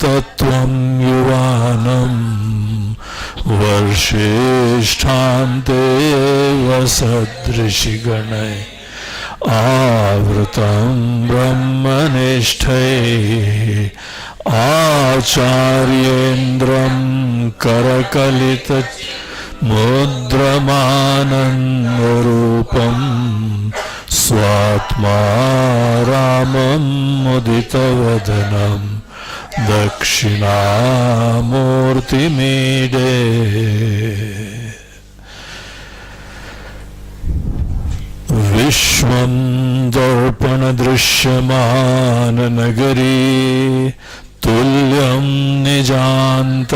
तत्त्वं युवानं वर्षेष्ठान्ते वसदृशिगणैः आवृतं ब्रह्मनिष्ठैः आचार्येन्द्रं करकलित मुद्रमानन्दरूपं स्वात्मा रामं मुदितवदनं दक्षिणामूर्तिमीडे। विश्वं दर्पणदृश्यमाननगरी तुल्यं निजान्तर्गतं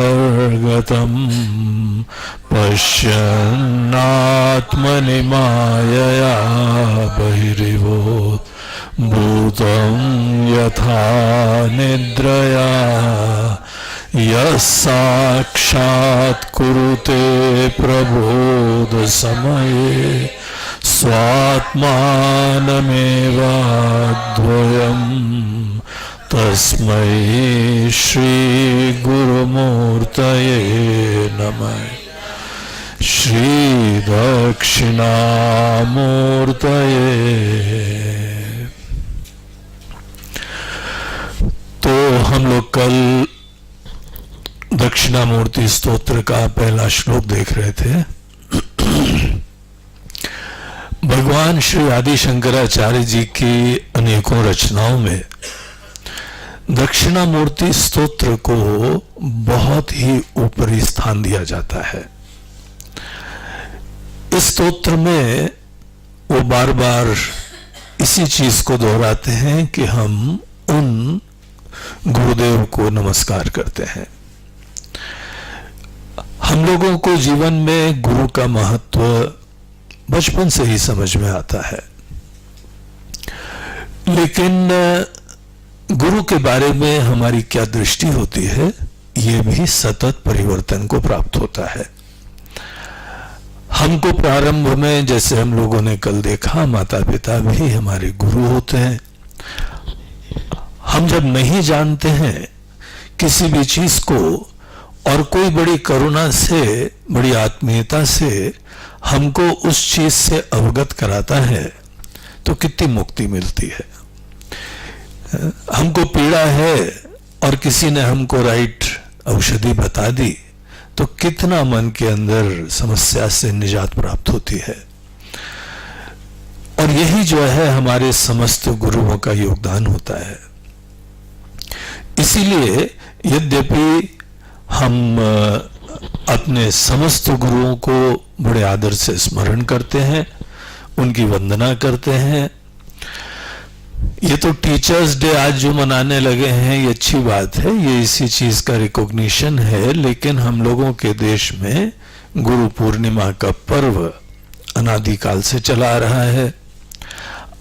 पश्यन्नात्मनि मायया बहिरिवोत् भूतं यथा निद्रया यः साक्षात् कुरुते प्रबोधसमये स्वात्मानमेवाद्वयम् तस्मै श्री गुरुमूर्तये नमः। श्री दक्षिणामूर्तये। तो हम लोग कल दक्षिणामूर्ति स्तोत्र का पहला श्लोक देख रहे थे। भगवान श्री आदि शंकराचार्य जी की अनेकों रचनाओं में दक्षिणामूर्ति स्तोत्र को बहुत ही ऊपरी स्थान दिया जाता है। इस स्तोत्र में वो बार बार इसी चीज को दोहराते हैं कि हम उन गुरुदेव को नमस्कार करते हैं। हम लोगों को जीवन में गुरु का महत्व बचपन से ही समझ में आता है, लेकिन गुरु के बारे में हमारी क्या दृष्टि होती है ये भी सतत परिवर्तन को प्राप्त होता है। हमको प्रारंभ में, जैसे हम लोगों ने कल देखा, माता पिता भी हमारे गुरु होते हैं। हम जब नहीं जानते हैं किसी भी चीज को और कोई बड़ी करुणा से, बड़ी आत्मीयता से हमको उस चीज से अवगत कराता है तो कितनी मुक्ति मिलती है। हमको पीड़ा है और किसी ने हमको राइट औषधि बता दी तो कितना मन के अंदर समस्या से निजात प्राप्त होती है। और यही जो है हमारे समस्त गुरुओं का योगदान होता है। इसीलिए यद्यपि हम अपने समस्त गुरुओं को बड़े आदर से स्मरण करते हैं, उनकी वंदना करते हैं। ये तो टीचर्स डे आज जो मनाने लगे हैं ये अच्छी बात है, ये इसी चीज का रिकॉग्निशन है। लेकिन हम लोगों के देश में गुरु पूर्णिमा का पर्व अनादिकाल से चला आ रहा है।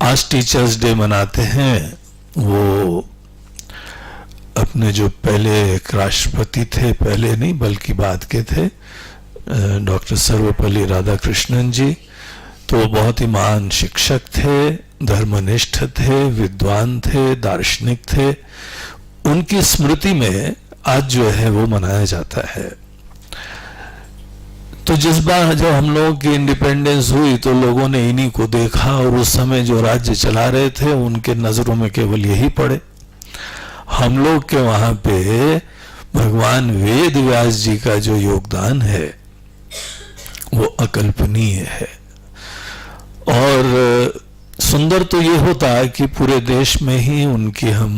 आज टीचर्स डे मनाते हैं, वो अपने जो पहले एक राष्ट्रपति थे, पहले नहीं बल्कि बाद के थे, डॉक्टर सर्वपल्ली राधाकृष्णन जी, तो बहुत ही महान शिक्षक थे, धर्मनिष्ठ थे, विद्वान थे, दार्शनिक थे। उनकी स्मृति में आज जो है वो मनाया जाता है। तो जिस बार जब हम लोगों की इंडिपेंडेंस हुई तो लोगों ने इन्हीं को देखा और उस समय जो राज्य चला रहे थे उनके नजरों में केवल यही पड़े। हम लोग के वहां पे भगवान वेद व्यास जी का जो योगदान है वो अकल्पनीय है। और सुंदर तो ये होता है कि पूरे देश में ही उनकी हम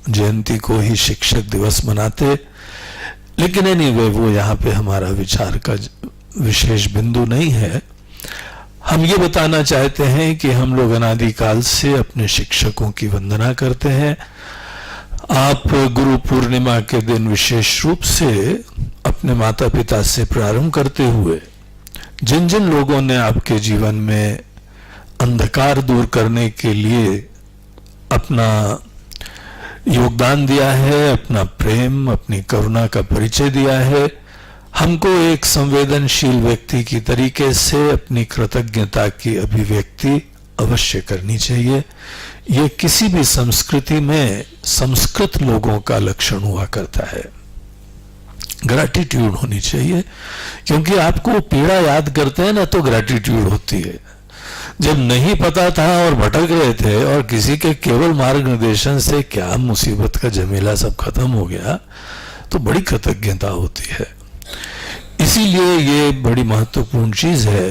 जयंती को ही शिक्षक दिवस मनाते, लेकिन एनीवे वो यहाँ पे हमारा विचार का विशेष बिंदु नहीं है। हम ये बताना चाहते हैं कि हम लोग अनादिकाल से अपने शिक्षकों की वंदना करते हैं। आप गुरु पूर्णिमा के दिन विशेष रूप से अपने माता पिता से प्रारंभ करते हुए जिन जिन लोगों ने आपके जीवन में अंधकार दूर करने के लिए अपना योगदान दिया है, अपना प्रेम, अपनी करुणा का परिचय दिया है, हमको एक संवेदनशील व्यक्ति की तरीके से अपनी कृतज्ञता की अभिव्यक्ति अवश्य करनी चाहिए। ये किसी भी संस्कृति में संस्कृत लोगों का लक्षण हुआ करता है। ग्रैटिट्यूड होनी चाहिए, क्योंकि आपको पीड़ा याद करते हैं ना तो ग्रैटिट्यूड होती है। जब नहीं पता था और भटक रहे थे और किसी के केवल मार्गनिर्देशन से क्या मुसीबत का झमेला सब खत्म हो गया, तो बड़ी कृतज्ञता होती है। इसीलिए ये बड़ी महत्वपूर्ण चीज है।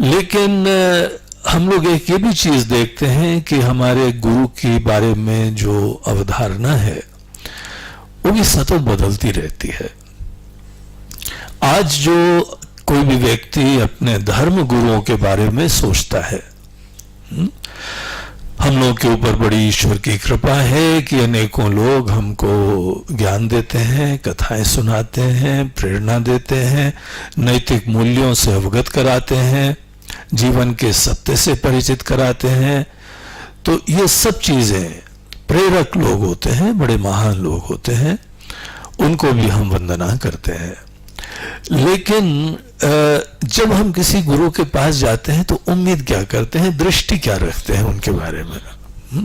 लेकिन हम लोग एक ये भी चीज देखते हैं कि हमारे गुरु के बारे में जो अवधारणा है वो भी सतत बदलती रहती है। आज जो कोई भी व्यक्ति अपने धर्म गुरुओं के बारे में सोचता है, हम लोग के ऊपर बड़ी ईश्वर की कृपा है कि अनेकों लोग हमको ज्ञान देते हैं, कथाएं सुनाते हैं, प्रेरणा देते हैं, नैतिक मूल्यों से अवगत कराते हैं, जीवन के सत्य से परिचित कराते हैं। तो ये सब चीजें प्रेरक लोग होते हैं, बड़े महान लोग होते हैं, उनको भी हम वंदना करते हैं। लेकिन जब हम किसी गुरु के पास जाते हैं तो उम्मीद क्या करते हैं, दृष्टि क्या रखते हैं उनके बारे में।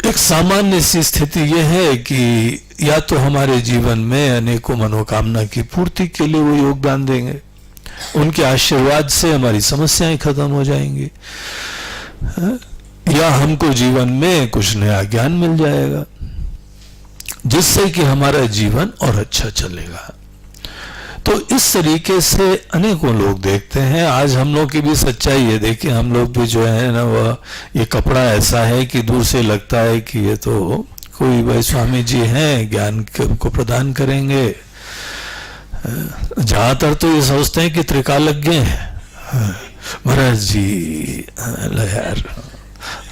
एक सामान्य सी स्थिति यह है कि या तो हमारे जीवन में अनेकों मनोकामना की पूर्ति के लिए वो योगदान देंगे, उनके आशीर्वाद से हमारी समस्याएं खत्म हो जाएंगी, या हमको जीवन में कुछ नया ज्ञान मिल जाएगा जिससे कि हमारा जीवन और अच्छा चलेगा। तो इस तरीके से अनेकों लोग देखते हैं। आज हम लोग की भी सच्चाई है, देखिए हम लोग भी जो है ना, वह ये कपड़ा ऐसा है कि दूर से लगता है कि ये तो कोई भाई स्वामी जी हैं, ज्ञान को प्रदान करेंगे। ज्यादातर तो ये सोचते हैं कि त्रिकालज्ञ हैं, महाराज जी यार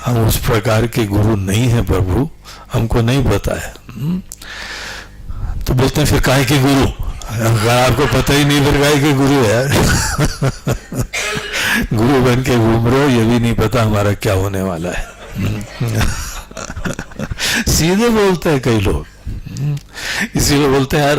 हम उस प्रकार के गुरु नहीं है प्रभु, हमको नहीं पता है। तो बोलते हैं फिर काहे के गुरु, अगर आपको पता ही नहीं फिर काहे के गुरु है यार। गुरु बन के घूम रहे हो, ये भी नहीं पता हमारा क्या होने वाला है। सीधे बोलते हैं कई लोग, इसीलिए बोलते हैं यार